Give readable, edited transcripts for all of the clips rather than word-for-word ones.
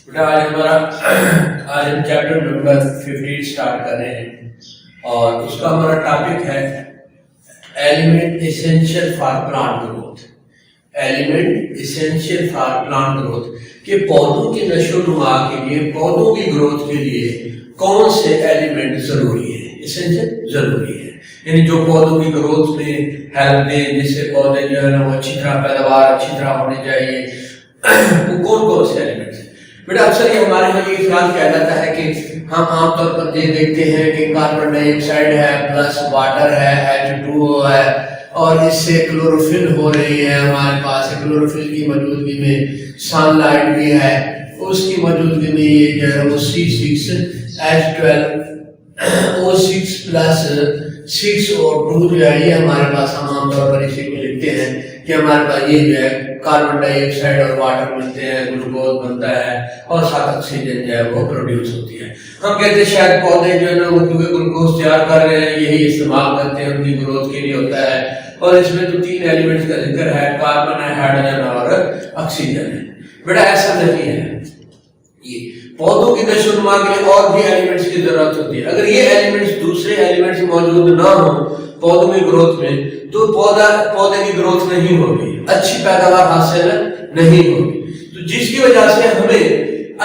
بیٹا آج ہم chapter number 15 start کر رہے ہیں اور اس کا ہمارا ٹاپک ہے element essential for plant growth. Element essential for plant growth کہ پودوں کی نشو و نما کے لیے، پودوں کی گروتھ کے لیے کون سے ایلیمنٹ ضروری ہے، ایسینشیل ضروری ہے، یعنی جو پودوں کی گروتھ میں ہیلپ دیں، جس سے پودے جو ہے نا وہ اچھی طرح پیداوار اچھی طرح ہونی چاہیے. وہ کون کون سے ایلیمنٹس ہیں بیٹا؟ اکثر یہ ہمارے یہاں یہ خیال کیا جاتا ہے کہ ہم عام طور پر یہ دیکھتے ہیں کہ کاربن ڈائی آکسائڈ ہے پلس واٹر ہے H2O ہے اور اس سے کلوروفل ہو رہی ہے ہمارے پاس. کلوروفل کی موجودگی میں سن لائٹ بھی ہے، اس کی موجودگی میں یہ جو ہے وہ C6H12O6 پلس 6O2 جو ہے یہ ہمارے پاس ہم عام طور پر اسی کو لکھتے ہیں کہ ہمارے پاس یہ جو ہے کاربن ڈائی آکسائڈ اور واٹر ملتے ہیں، گلوکوز بنتا ہے اور ساتھ آکسیجن جو ہے وہ پروڈیوس ہوتی ہے. ہم کہتے ہیں شاید پودے جو ہے نا وہ کیونکہ گلوکوز تیار کر رہے ہیں یہی استعمال کرتے ہیں، ان کی گروتھ کے لیے ہوتا ہے. اور اس میں تو 3 ایلیمنٹس کا ذکر ہے، کاربن ہے، ہائیڈروجن اور آکسیجن ہے. بیٹا ایسا نہیں ہے، یہ پودوں کی نشو و نما کے لیے اور بھی ایلیمنٹس کی ضرورت ہوتی ہے. اگر یہ ایلیمنٹس دوسرے ایلیمنٹس موجود نہ ہوں پودوں کی گروتھ میں تو پودے کی گروتھ نہیں ہوگی، اچھی پیداوار حاصل نہیں ہوگی. تو جس کی وجہ سے ہمیں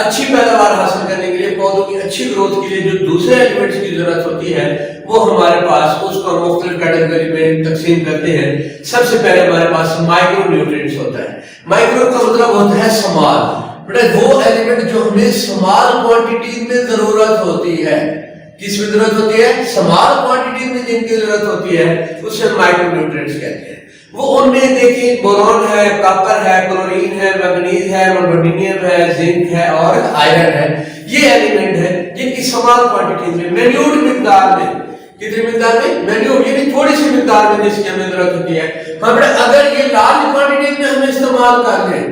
اچھی پیداوار حاصل کرنے کے لیے، پودوں کی اچھی گروتھ کے لیے جو دوسرے ایلیمنٹس کی ضرورت ہوتی ہے وہ ہمارے پاس اس کو مختلف کیٹیگری میں تقسیم کرتے ہیں. سب سے پہلے ہمارے پاس مائکرو نیوٹرینٹس ہوتا ہے. مائکرو کا مطلب ہوتا ہے سمال. بیٹا وہ ایلیمنٹ جو ہمیں سمال کوانٹٹی میں ضرورت ہوتی ہے، کس میں ضرورت ہوتی ہے؟ سمال کوانٹٹی میں جن کی ضرورت ہوتی ہے اسے مائکرو نیوٹرینٹس کہتے ہیں. وہ ان میں دیکھیں بورون ہے، کاپر ہے، کلورین ہے، مینگنیز ہے، مولبڈینیم ہے، زنک ہے اور آئرن ہے. یہ ایلیمنٹ ہے جن کی سمال کوانٹٹی میں، مینیوٹ مقدار میں. کتنی مقدار میں؟ مینیوٹ یعنی تھوڑی سی مقدار میں جس کی ہمیں ضرورت ہوتی ہے. ہم اگر یہ لارج کوانٹٹی میں ہم استعمال کر لیں،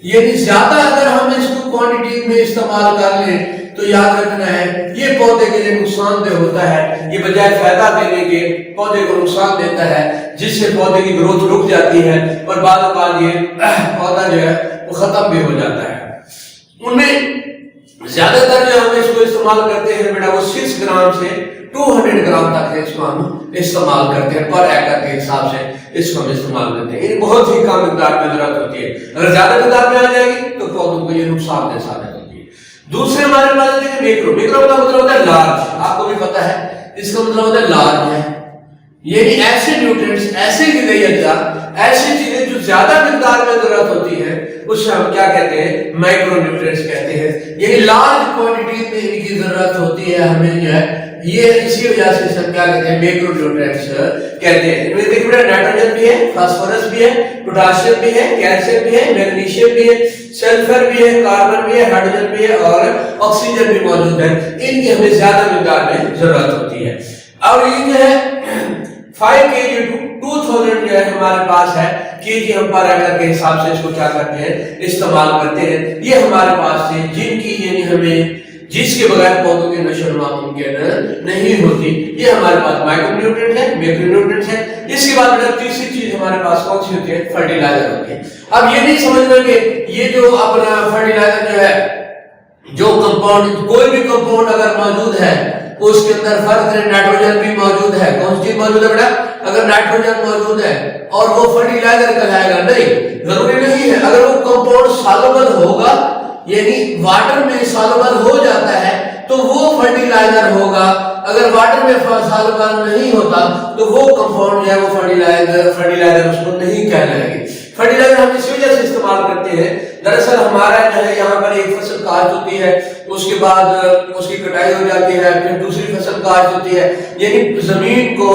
یعنی زیادہ اگر ہم اس کو کوانٹٹی میں استعمال کر لیں تو یاد رکھنا ہے یہ پودے کے لیے نقصان دہ ہوتا ہے. یہ بجائے فائدہ دینے کے پودے کو نقصان دیتا ہے، جس سے پودے کی گروتھ رک جاتی ہے اور بعد اوقات یہ پودا جو ہے وہ ختم بھی ہو جاتا ہے. ان میں زیادہ تر جو ہم اس کو استعمال کرتے ہیں بیٹا وہ 6 گرام سے 200 گرام تک اس کو ہم استعمال کرتے ہیں، پر ایکر کے حساب سے اس کو ہم استعمال کرتے ہیں. یہ بہت ہی کم مقدار میں ضرورت ہوتی ہے. اگر زیادہ مقدار میں آ جائے گی تو پودوں کو یہ نقصان دہ ثابت ہوتی ہے. دوسرے ہمارے پاس دیکھیں میکرو کا مطلب ہوتا ہے لارج. آپ کو بھی پتا ہے اس کا مطلب ہوتا ہے لارج ہے، یعنی ایسے نیوٹرینٹس، ایسے غذائی اجزاء، ایسی چیزیں جو زیادہ مقدار میں ضرورت ہوتی ہے اس سے ہم کیا کہتے ہیں؟ مائکرو نیوٹرینٹس کہتے ہیں. یعنی لارج کوانٹٹی میں ان کی ضرورت ہوتی ہے ہمیں جو ہے، یہ اسی وجہ سے سب کیا کہتے ہیں؟ میکرو نیوٹرینٹس کہتے ہیں. ان میں دیکھیں نائٹروجن بھی ہے، فاسفورس بھی ہے، پوٹاشیم بھی ہے، کیلشیم بھی ہے، میگنیشیم بھی ہے، سلفر بھی ہے، کاربن بھی ہے، ہائیڈروجن بھی ہے اور آکسیجن بھی موجود ہے. ان کی ہمیں زیادہ مقدار میں ضرورت ہوتی ہے. اور یہ جو ہے 5 kg to 2000 جو ہے ہمارے پاس ہے kg ہم پر ایکر کے حساب سے اس کو کیا کرتے ہیں؟ استعمال کرتے ہیں. یہ ہمارے پاس ہے جن کی یعنی ہمیں جس کے بغیر پودوں کی نشو و نما ممکن نہیں ہوتی. یہ ہمارے پاس مائکرو نیوٹرینٹ ہے، میکرو نیوٹرینٹ ہے. اس کے بعد تیسری چیز ہمارے پاس کون سی ہوتی ہے؟ فرٹیلائزر ہوتی ہے. اب یہ نہیں سمجھنا کہ یہ جو اپنا فرٹیلائزر جو ہے، جو کمپاؤنڈ، کوئی بھی کمپاؤنڈ اگر موجود ہے اس کے اندر فرض کریں نائٹروجن بھی موجود ہے. کون سی چیز موجود ہے بیٹا؟ اگر نائٹروجن موجود ہے اور وہ فرٹیلائزر کہلائے گا؟ نہیں، ضروری نہیں ہے. اگر وہ کمپاؤنڈ سالوبل ہوگا یعنی واٹر میں سالوبل ہو جاتا ہے تو وہ فرٹیلائزر ہوگا. اگر واٹر میں سالوبل نہیں ہوتا تو وہ کمپاؤنڈ جو ہے وہ فرٹیلائزر اس کو نہیں کہلائے گی. فرٹیلائزر ہم اس وجہ سے استعمال کرتے ہیں، دراصل ہمارا جو ہے یہاں پر ایک فصل کاشت ہوتی ہے، اس کے بعد اس کی کٹائی ہو جاتی ہے، پھر دوسری فصل کاشت ہوتی ہے. یعنی زمین کو،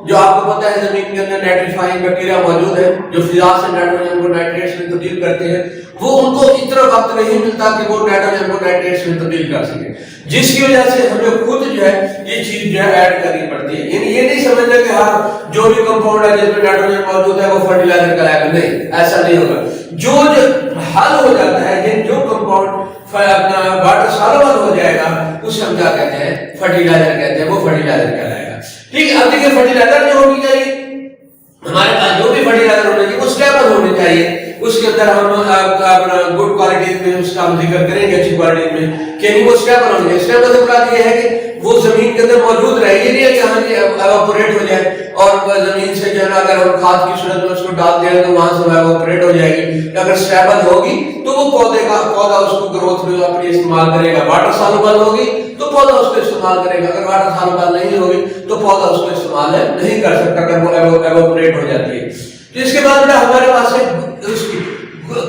جو آپ کو پتا ہے زمین کے اندر نائٹریفائنگ بیکٹیریا موجود ہے جو فضا سے نائٹروجن کو نائٹریٹس میں تبدیل کرتے ہیں، وہ ان کو اتنا وقت نہیں ملتا کہ وہ نائٹروجن کو نائٹریٹس میں تبدیل کر سکے، جس کی وجہ سے ہمیں خود جو ہے یہ چیز جو ہے ایڈ کرنی پڑتی ہے. یعنی یہ نہیں سمجھنا کہ ہر جو بھی کمپاؤنڈ ہے جس میں نائٹروجن موجود ہے وہ فرٹیلائزر کہلائے گا. نہیں، ایسا نہیں ہوگا. جو حل ہو جاتا ہے، جو کمپاؤنڈ اپنا واٹر سالوبل ہو جائے گا اسے ہم کیا کہتے ہیں؟ فرٹیلائزر کہتے ہیں. وہ فرٹیلائزر کہلائے گا. ٹھیک ہے. اب دیکھیں فرٹیلائزر جو ہونی چاہیے ہمارے پاس، جو بھی فرٹیلائزر ہونا چاہیے وہ اسٹیبل ہونے چاہیے. اس کے اندر ہم گڈ کوالٹیز میں اس کا ہم ذکر کریں گے، اچھی کوالٹیز میں کہ نہیں وہ اسٹیبل ہوں گے. اسٹیبل سے مراد یہ ہے کہ وہ زمین کے اندر موجود رہے. یہ نہیں ہے کہ ہاں جی ایواپوریٹ ہو جائے اور زمین سے جو ہے نا اگر ہم کھاد کی صورت میں اس کو ڈال دیں تو وہاں سے ایواپوریٹ ہو جائے گی. اگر اسٹیبل ہوگی تو وہ پودا اس کو گروتھ میں اپنی استعمال کرے گا. واٹر سالوبل ہوگی تو پودا اس کو استعمال کرے گا. اگر واٹر سالوبل نہیں ہوگی تو پودا اس کو استعمال نہیں کر سکتا اگر وہ ایواپوریٹ ہو جاتی ہے. تو اس کے بعد ہمارے پاس ہے اس کی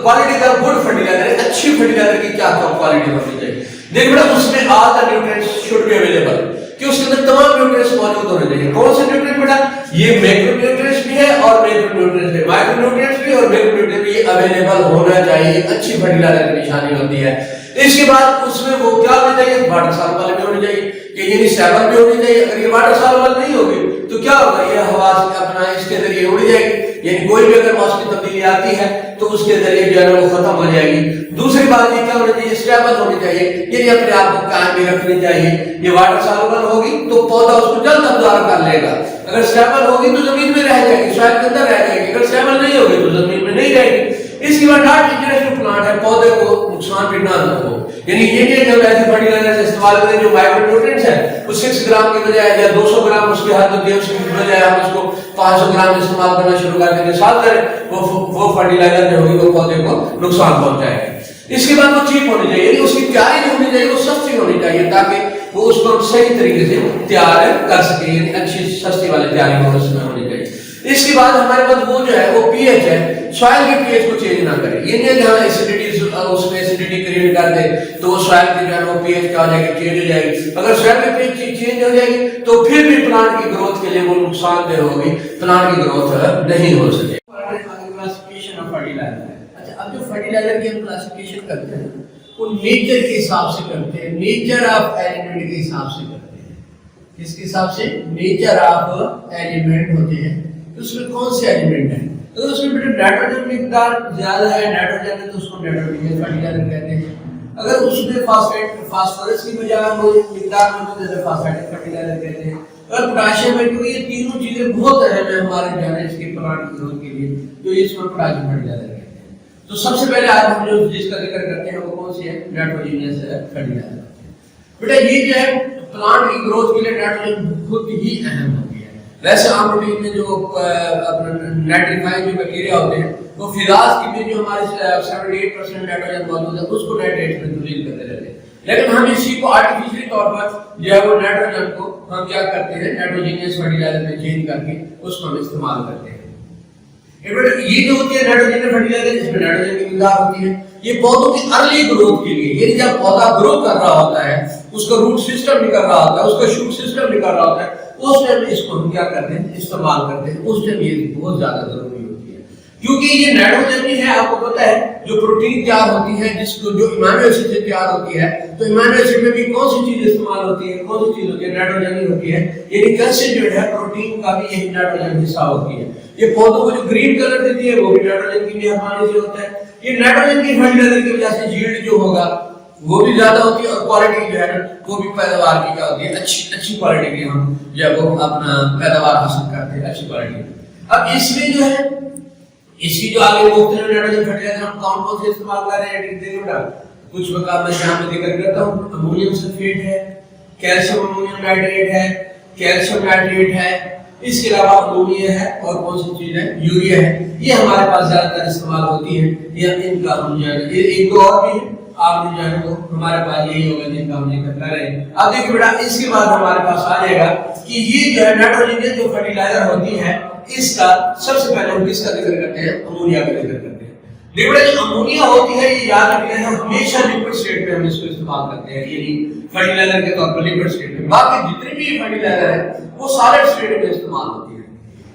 کوالٹی کا گڈ فرٹیلائزر. اچھی فرٹیلائزر کی کیا کوالٹی ہونی چاہیے؟ دیکھ بیٹا اس میں آل دا نیوٹرینٹس شوڈ بی اویلیبل، کہ اس کے اندر تمام نیوٹرینٹس موجود ہونے چاہیے. کون سے نیوٹرینٹ بیٹا؟ یہ میکرو نیوٹرینٹس بھی ہے اور مائکرو نیوٹرینٹس بھی. مائکرو نیوٹرینٹس بھی اور میکرو نیوٹرینٹس بھی اویلیبل ہونا چاہیے. اچھی فرٹیلائزر کی نشانی ہوتی ہے. اس کے بعد اس میں وہ کیا ہونا چاہیے؟ واٹر سالوبل بھی ہونی چاہیے، کہ یہ اسٹیبل بھی ہونی چاہیے. اگر یہ واٹر سالوبل نہیں ہوگی تو کیا ہوگا؟ یہ ہوا سے اپنا اس کے ذریعے اڑ جائے گی. یعنی کوئی بھی اگر موسمی تبدیلی آتی ہے تو اس کے ذریعے جو ہے وہ ختم ہو جائے گی. دوسری بات یہ کیا ہونی چاہیے؟ اسٹیبل ہونی چاہیے، یعنی اپنے آپ کو قائم بھی رکھنی چاہیے. یہ واٹر سالوبل ہوگی تو پودا اس کو جلد ابزارب کر لے گا. اگر اسٹیبل ہوگی تو زمین میں رہ جائے گی، سوائل کے اندر رہ جائے گی. اگر اسٹیبل نہیں ہوگی تو زمین میں نہیں رہے گی. اس کے بعد ناٹ انجریس ٹو پلانٹ ہے، پودے کو نقصان بھی نہ ہو. یعنی یہ نہیں جب ایسی فرٹیلائزر استعمال کریں جو مائکرو نیوٹرینٹس ہے وہ 6 گرام کی بجائے یا 200 گرام اس کی حد ہوتی ہے، اس کی بجائے ہم اس کو 500 گرام استعمال کرنا شروع کر دیں گے. ساتھ کریں وہ فرٹیلائزر جو ہوگی وہ پودے کو نقصان پہنچائے گی. اس کے بعد وہ چیپ ہونی چاہیے، یعنی اس کی تیاری جو ہونی چاہیے وہ سستی ہونی چاہیے تاکہ وہ اس کو صحیح طریقے سے تیار کر سکے. یعنی اچھی سستی والی تیاری وہ اس میں ہونی چاہیے. اس کے بعد ہمارے پاس وہ جو ہے وہ پی ایچ ہے، سوائل کے پی ایچ کو چینج نہ کرے. یہ نہیں ہے کہ ہم ایسیڈیٹی اس میں ایسیڈیٹی کریٹ کر دیں تو وہ سوائل کی جو ہے وہ پی ایچ کیا ہو جائے گی؟ چینج ہو جائے گی. اگر سوائل کی پی ایچ چینج ہو جائے گی تو پھر بھی پلانٹ کی گروتھ کے لیے وہ نقصان دہ ہوگی، پلانٹ کی گروتھ نہیں ہو سکے. Classification of fertilizer. اچھا اب جو فرٹیلائزر کی ہم کلاسیفیکیشن کرتے ہیں وہ نیچر کے حساب سے کرتے ہیں، نیچر آف ایلیمنٹ کے حساب سے کرتے ہیں. کس کے حساب سے؟ نیچر آف ایلیمنٹ ہوتے ہیں. اس میں کون سے ایلیمنٹ ہیں؟ اگر اس میں نائٹروجن مقدار زیادہ ہے، نائٹروجن ہے تو اس کو نائٹروجن فرٹیلائزر کہتے ہیں. اگر اس میں فاسفورس کی بجائے مقدار موجود ہے تو فاسفیٹک فرٹیلائزر کہتے ہیں. اگر پوٹاشیم ہے، کیونکہ یہ تینوں چیزیں بہت اہم ہیں ہمارے جاننے کے پلانٹ کی گروتھ کے لیے، تو اس کو پوٹاشیم فرٹیلائزر کہتے ہیں. تو سب سے پہلے آج ہم جو جس کا ذکر کرتے ہیں وہ کون سی ہے؟ Nitrogenous fertiliser. بیٹا یہ جو ہے پلانٹ کی گروتھ کے لیے نائٹروجن بہت ہی اہم ہوتی ہے. ویسے عام روٹین میں جو نائٹریفائنگ جو بیکٹیریا ہوتے ہیں وہ فضاز کی میں جو ہمارے 78% نائٹروجن موجود ہے اس کو نائٹریٹ میں تبدیل کرتے رہتے ہیں. لیکن ہم اسی کو آرٹیفیشلی طور پر جو ہے وہ نائٹروجن کو ہم کیا کرتے ہیں؟ نائٹروجنس فرٹیلائزر میں چینج کر کے اس کو ہم استعمال کرتے ہیں. یہ جو ہوتی ہے نائٹروجن فرٹیلائزر، اس میں نائٹروجن کی مقدار ہوتی ہے. یہ پودوں کی ارلی گروتھ کے لیے، یعنی جب پودا گرو کر رہا ہوتا ہے، اس کا روٹ سسٹم نکل رہا ہوتا ہے، اس کا شوٹ سسٹم نکل رہا ہوتا ہے، اس ٹائم اس کو ہم کیا کرتے ہیں؟ استعمال کرتے ہیں. اس ٹائم یہ بہت زیادہ ضروری ہوتی ہے کیونکہ یہ نائٹروجن بھی ہے. آپ کو پتہ ہے جو پروٹین تیار ہوتی ہے، جس کو جو امینو ایسڈ سے تیار ہوتی ہے، تو امینو ایسڈ میں بھی کون سی چیز استعمال ہوتی ہے؟ کون سی چیز ہوتی ہے؟ نائٹروجن ہی ہوتی ہے. یعنی کیلشیم جو ہے پروٹین کا بھی یہی نائٹروجن حصہ ہوتی ہے. یہ پودوں کو جو گرین کلر دیتی ہے وہ بھی نائٹروجن کی مہربانی سے ہوتا ہے. یہ نائٹروجن کی فرٹیلائزر کی وجہ سے ییلڈ جو ہوگا وہ بھی زیادہ ہوتی ہے اور کوالٹی جو ہے نا وہ بھی پیداوار کی کیا ہوتی ہے؟ اچھی کوالٹی کی ہم جب وہ اپنا پیداوار حاصل کرتے ہیں اچھی کوالٹی. اب اس میں جو ہے اس کی جو آگے مختلف نائٹروجن فرٹیلائزر ہم کون سے استعمال کر رہے ہیں دیکھو نا. کچھ وقت میں یہاں پہ ذکر کرتا ہوں. امونیم سلفیٹ ہے، کیلشیم امونیم نائٹریٹ ہے، کیلشیم نائٹریٹ ہے، اس کے علاوہ امونیا ہے اور کون سی چیز ہے؟ یوریا ہے. یہ ہمارے پاس زیادہ تر استعمال ہوتی ہے. یہ ان کا ہم جانے ایک دو اور بھی ہے آپ نے جانے کو ہمارے پاس یہی ہوگا جن کا ہم ذکر کر رہے ہیں. اب دیکھیں بیٹا اس کے بعد ہمارے پاس آ جائے گا کہ یہ جو ہے نائٹروجن جو فرٹیلائزر ہوتی ہے اس کا سب سے پہلے ہم کس کا ذکر کرتے ہیں؟ امونیا کا ذکر کرتے ہیں. دیکھو بیٹا جو امونیا ہوتی ہے یہ یاد رکھنا ہے ہمیشہ لیکوڈ سٹیٹ میں ہم اس کو استعمال کرتے ہیں، یعنی فرٹیلائزر کے طور پر لیکوڈ سٹیٹ میں. باقی جتنے بھی فرٹیلائزر ہے وہ سالڈ سٹیٹ میں استعمال ہوتی ہے.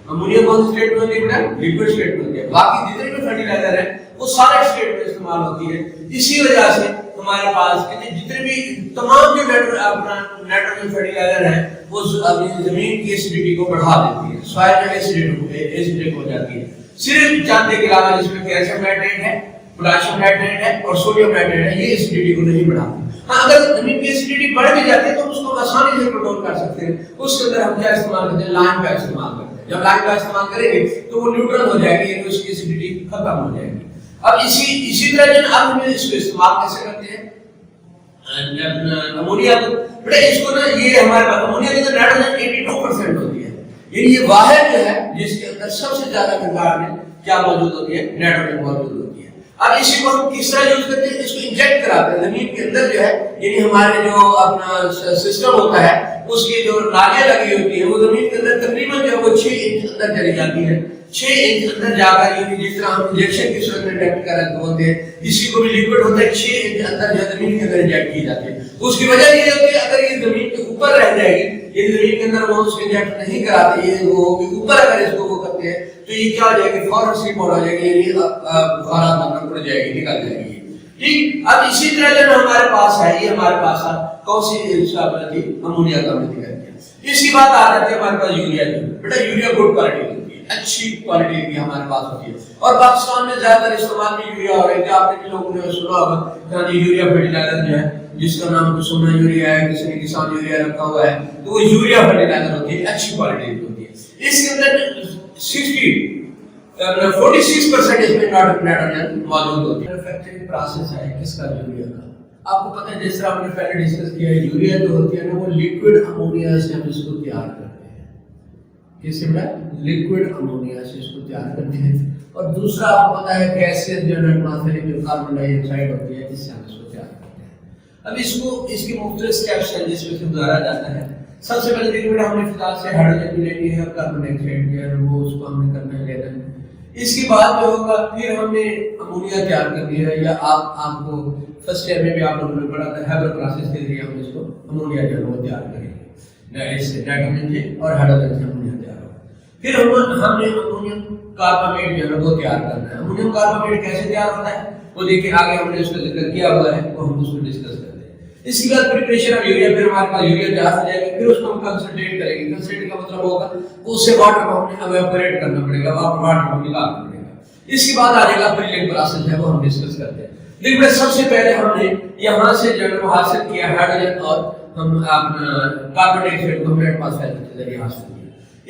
امونیا کون سی سٹیٹ میں ہوتی ہے؟ لیکوڈ سٹیٹ میں ہوتی ہے. باقی جتنے بھی فرٹیلائزر ہے وہ سالڈ سٹیٹ میں استعمال ہوتی ہے. اسی وجہ سے ہمارے پاس جتنے بھی تمام جو نائٹروجن فرٹیلائزر ہیں وہ زمین کی ایسیڈیٹی کو بڑھا دیتی ہے، سوائل جو ایسیڈک ہو جاتی ہے. صرف چاندے کے علاوہ جس میں کیلشیم نائٹریٹ ہے، پوٹاشیم نائٹریٹ ہے اور سوڈیم نائٹریٹ ہے، یہ ایسیڈیٹی کو نہیں بڑھاتی. ہاں اگر زمین کی ایسیڈیٹی بڑھ بھی جاتی ہے تو اس کو آسانی سے کنٹرول کر سکتے ہیں. اس کے اندر ہم کیا استعمال کرتے ہیں؟ لائم کا استعمال کرتے ہیں. جب لائم کا استعمال کریں گے تو وہ نیوٹرل ہو جائے گی، یعنی اس کی ایسیڈیٹی ختم ہو جائے گی. اب اسی طرح جو اب ہم اس کو استعمال کیسے کرتے ہیں امونیا کو، بیٹا اس کو نا یہ ہمارے پاس امونیا کے اندر نائٹروجن 82% ہوتی ہے، یعنی یہ واحد جو ہے جس کے اندر سب سے زیادہ مقدار میں کیا موجود ہوتی ہے، نائٹروجن موجود ہوتی ہے۔ اب اسی کو ہم کس طرح یوز کرتے ہیں، اس کو انجیکٹ کراتے ہیں زمین کے اندر جو ہے، یعنی ہمارے جو اپنا سسٹم ہوتا ہے اس کی جو نالیاں لگی ہوتی ہے وہ زمین کے اندر تقریباً جو ہے وہ 6 انچ اندر چلی جاتی ہے، 6 انچ اندر جا کر یعنی جس طرح ہم انجیکشن کی صورت میں انجیکٹ کر رہے ہوتے ہیں، اسی کو بھی لیکوڈ ہوتا ہے 6 انچ اندر جو زمین کے اندر انجیکٹ کی جاتی ہے۔ اس کی وجہ یہ ہوتی ہے اگر یہ زمین کے اوپر رہ جائے گی، یہ زمین کے اندر وہ اس کو انجیکٹ نہیں کراتے، یہ وہ اوپر اگر اس کو وہ کرتے ہیں تو یہ کیا ہو جائے گی، فوراً سلپ ہو جائے گی، یعنی بخارات اندر پڑ جائے گی، نکل جائے گی۔ ٹھیک، اب اسی طرح جو ہمارے پاس ہے، یہ ہمارے پاس کون سی شامل تھی، امونیا کا مدد کرتے ہیں۔ اس کی بات آ جاتی ہے ہمارے پاس یوریا کی، بیٹا یوریا گڈ کوالٹی ہوتی ہے، اچھی کوالٹی کی ہمارے پاس ہوتی ہے، اور پاکستان میں زیادہ تر استعمال میں یوریا ہو رہا ہے۔ آپ نے بھی لوگوں نے سنا ہوگا کہ یوریا فرٹیلائزر جو ہے جس کا نام سونا یوریا ہے، کسی نے کسان یوریا رکھا ہوا ہے، تو وہ یوریا فرٹیلائزر ہوتی ہے، اچھی کوالٹی کی ہوتی ہے۔ اس کے اندر 46% اس میں نائٹروجن موجود ہوتی ہے۔ مینوفیکچرنگ پروسیس ہے کس کا، یوریا کا۔ آپ کو پتہ ہے جس طرح ہم نے پہلے ڈسکس کیا ہے، یوریا جو ہوتی ہے نا وہ لیکوڈ امونیا سے ہم اس کو تیار کرتے ہیں۔ کس سے بڑا لیکوڈ امونیا سے اس کو تیار کرتے ہیں، اور دوسرا آپ کو پتہ ہے گیسز جو ایٹماسفیئر میں کاربن ڈائی آکسائڈ ہوتی ہے، اس سے ہم اس کو تیار کرتے ہیں۔ اب اس کو اس کے مختلف سٹیپس ہیں جس میں سے گزارا جاتا ہے۔ سب سے پہلے دیکھیں بیٹا ہم نے فضا سے ہائیڈروجن بھی لینی ہے اور کاربن ڈائی آکسائڈ جو ہے وہ اس کو ہم نے کرنا ہے لینا ہے۔ اس کے بعد جو ہوگا پھر ہم نے امونیا تیار کرنی ہے، یا آپ کو فرسٹ ایئر میں بھی آپ لوگوں نے پڑھا تھا ہیبر پروسیس کے ذریعے ہم اس کو امونیا جو ہے وہ تیار کریں گے، اس سے نائٹروجن سے اور ہائیڈروجن سے امونیا تیار ہوگا۔ پھر ہم نے امونیم کاربامیٹ جو ہے وہ تیار کرنا ہے۔ امونیم کاربامیٹ کیسے تیار ہوتا ہے وہ دیکھیں آگے ہم نے اس کا ذکر کیا ہوا ہے، وہ ہم اس کو ڈسکس کرتے ہیں۔ اس کے بعد پریپریشن آف یوریا، پھر ہمارے پاس یوریا تیار ہو جائے گا، پھر اس کو ہم کنسنٹریٹ کریں گے۔ کنسنٹریٹ کا مطلب ہوگا اس سے واٹر کو ہم نے ایواپوریٹ کرنا پڑے گا، واٹر کو نکالنا پڑے گا۔ اس کے بعد آ جائے گا پریلنگ پروسیس ہے، وہ ہم ڈسکس کرتے ہیں۔ لیکن سب سے پہلے ہم نے یہاں سے جو ہے حاصل کیا ہائیڈروجن اور ہم اپنا کاربن ڈائی آکسائڈ کو ہم نے ایٹماسفیئر کے ذریعے حاصل کیا۔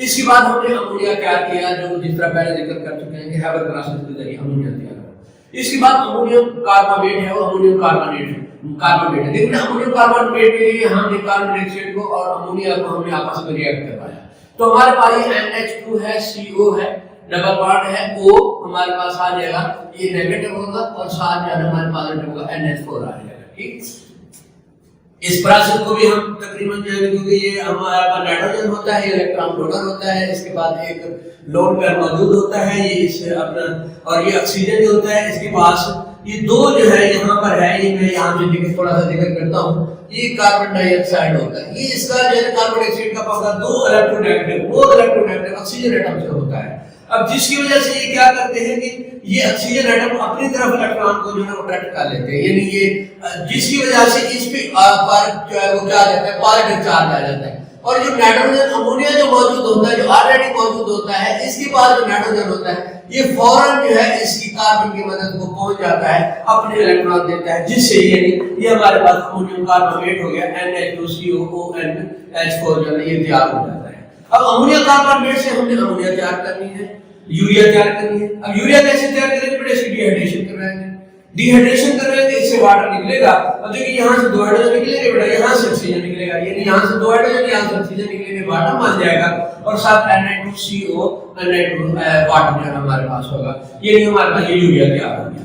اس کے بعد ہم نے امونیا تیار کیا، جو جس طرح پہلے ذکر کر چکے ہیں کہ ہیبر پروسیس کے ذریعے امونیا تیار ہوا۔ اس کے بعد امونیم کاربامیٹ ہے، وہ امونیم کاربونیٹ ہے۔ لیکن امونیم کاربونیٹ کے لیے ہم نے کاربن ڈائی آکسائڈ کو اور امونیا کو ہم نے آپس میں ریئیکٹ کروایا، تو ہمارے پاس یہ NH2 ہے، CO ہے، ڈبل بانڈ ہے، O ہمارے پاس آ جائے گا، یہ نیگیٹو ہوگا، اور ساتھ جو ہے ہمارے پازیٹو ہوگا، NH4 آ جائے گا۔ ٹھیک، اس پروسیس کو بھی ہم تقریباً جو ہے کیونکہ یہ ہمارا پاس نائٹروجن ہوتا ہے، الیکٹران ڈونر ہوتا ہے، اس کے بعد ایک لون پیئر موجود ہوتا ہے، یہ اس اپنا، اور یہ آکسیجن جو ہوتا ہے اس کے پاس یہ دو جو ہے یہاں پر ہے، یہ میں یہاں سے تھوڑا سا ذکر کرتا ہوں، یہ کاربن ڈائی آکسائڈ ہوتا ہے، یہ اس کا جو ہے کاربن ڈائی آکسائڈ کا پاس دو الیکٹرونیگیٹو آکسیجن ایٹم سے ہوتا ہے۔ اب جس کی وجہ سے یہ کیا کرتے ہیں کہ یہ آکسیجن ایٹم اپنی طرف الیکٹران کو جو ہے اٹریکٹ کر لیتے ہیں، یعنی یہ جس کی وجہ سے اس پہ جو ہے وہ کیا آ جاتا ہے، پازیٹو چارج آ جاتا ہے، اور جو نائٹروجن امونیا جو موجود ہوتا ہے، جو آلریڈی موجود ہوتا ہے، اس کے بعد جو نائٹروجن ہوتا ہے یہ فوراً جو ہے اس کی کاربن کی مدد کو پہنچ جاتا ہے، اپنے الیکٹران دیتا ہے، جس سے یہ ہمارے پاس امونیم کاربونیٹ ہو گیا، NH2COONH4 جو ہے یہ تیار ہو جاتا ہے۔ اب امونیا کاربونیٹ سے ہم نے امونیا تیار کرنی ہے، یوریا تیار کرنی ہے۔ اب یوریا کیسے تیار کریں گے، اس کی ڈی ہائیڈریشن کروائیں گے، ڈی ہائیڈریشن کروائیں گے، اس سے واٹر نکلے گا، اور دیکھیں یہاں سے دو ہائیڈروجن نکلیں گے، بیٹا یہاں سے آکسیجن نکلے گا، یعنی یہاں سے دو ہائیڈروجن، یہاں سے آکسیجن نکلیں گے، واٹر بن جائے گا، اور ساتھ Na2CO Na2 واٹر جو ہمارے پاس ہوگا، یعنی ہمارے پاس یہ یوریا تیار ہو گیا۔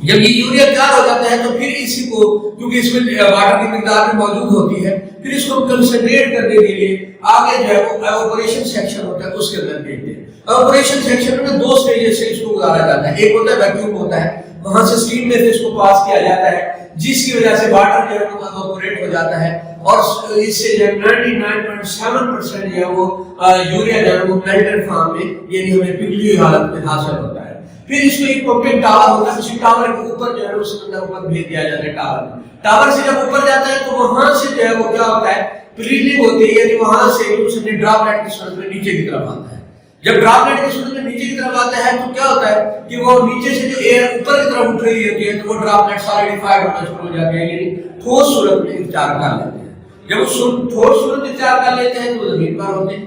جب یہ یوریا تیار ہو جاتا ہے تو پھر اسی کو، کیونکہ اس میں واٹر کی مقدار بھی موجود ہوتی ہے، پھر اس کو کنسنٹریٹ کرنے کے لیے آگے جو ہے وہ ایواپوریشن سیکشن ہوتا ہے، اس کے اندر بھیجتے ہیں۔ ایواپوریشن سیکشن میں دو سٹیجز سے اس کو گزارا جاتا ہے، ایک ہوتا ہے ویکیوم ہوتا ہے، وہاں سے اسٹیم میں سے اس کو پاس کیا جاتا ہے، جس کی وجہ سے واٹر جو ہے وہ ایواپوریٹ ہو جاتا ہے، اور اس سے جو ہے 99.7% جو ہے وہ یوریا جو ہے وہ میلٹڈ فارم میں، یعنی ہمیں پگھلی ہوئی حالت میں حاصل ہوتا ہے۔ پھر اس میں ایک پمپنگ ٹاور ہوتا ہے، اسی ٹاور کے اوپر جو ہے اس کے اندر اوپر بھیج دیا جاتا ہے ٹاور میں۔ ٹاور سے جب اوپر جاتا ہے تو وہاں سے جو ہے وہ کیا ہوتا ہے، پریلنگ ہوتی ہے، یعنی وہاں سے اس میں ڈراپلیٹ کی صورت میں نیچے کی طرف آتا ہے۔ جب ڈراپلیٹ کی صورت میں نیچے کی طرف آتا ہے تو کیا ہوتا ہے کہ وہ نیچے سے جو ایئر اوپر کی طرف اٹھ رہی ہوتی ہے تو وہ ڈراپلیٹ سالیڈیفائڈ ہونا شروع ہو جاتے ہیں، یعنی ٹھوس صورت میں اختیار کر لیتے ہیں۔ جب وہ ٹھوس صورت اختیار کر لیتے ہیں تو وہ زمین پر ہوتے ہیں،